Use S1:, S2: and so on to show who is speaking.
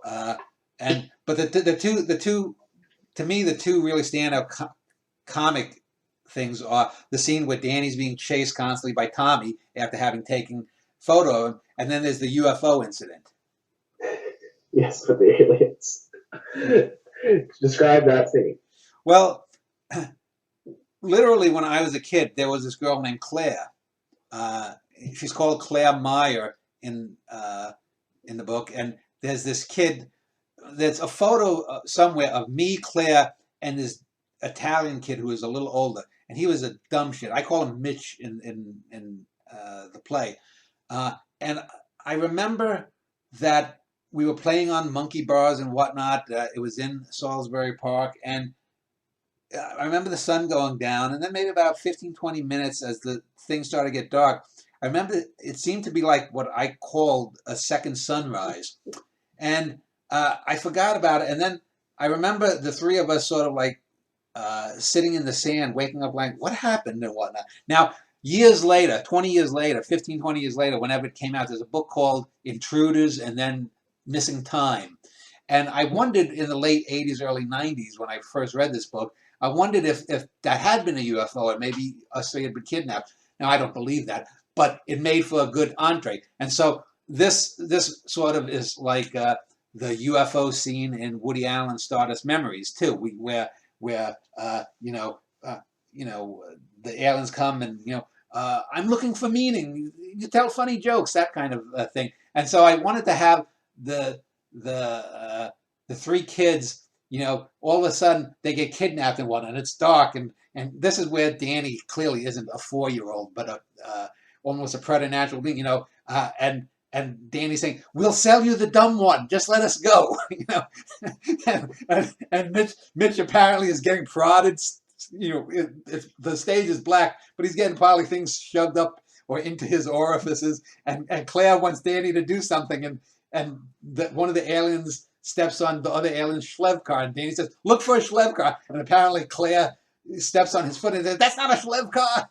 S1: Uh, but the two to me, the two really standout comic things are the scene where Danny's being chased constantly by Tommy after having taken photo of him, and then there's the UFO incident.
S2: Yes, with the aliens. Describe that scene.
S1: Well, literally, when I was a kid, there was this girl named Claire. Uh, she's called Claire Meyer in the book, and there's this kid. There's a photo somewhere of me, Claire, and this Italian kid who is a little older, and he was a dumb shit. I call him Mitch in the play, and I remember that we were playing on monkey bars and whatnot. It was in Salisbury Park, and I remember the sun going down, and then maybe about 15, 20 minutes as the thing started to get dark. I remember it seemed to be like what I called a second sunrise. And I forgot about it. And then I remember the three of us sort of like sitting in the sand, waking up like, what happened and whatnot. Now, years later, 20 years later, 15, 20 years later, whenever it came out, there's a book called Intruders and then Missing Time. And I wondered in the late 80s, early 90s, when I first read this book, I wondered if that had been a UFO and maybe us three had been kidnapped. Now, I don't believe that, but it made for a good entree. And so this sort of is like the UFO scene in Woody Allen's Stardust Memories too, where the aliens come and I'm looking for meaning. You tell funny jokes, that kind of thing. And so I wanted to have the three kids. All of a sudden they get kidnapped and whatnot. And it's dark, and this is where Danny clearly isn't a 4-year-old, but almost a preternatural being. And Danny's saying, "We'll sell you the dumb one. Just let us go." and Mitch apparently is getting prodded. The stage is black, but he's getting probably things shoved up or into his orifices. And Claire wants Danny to do something, and one of the aliens steps on the other alien's Schlev car, and Danny says, "Look for a Schlev car." And apparently Claire steps on his foot and says, "That's not a Schlev car."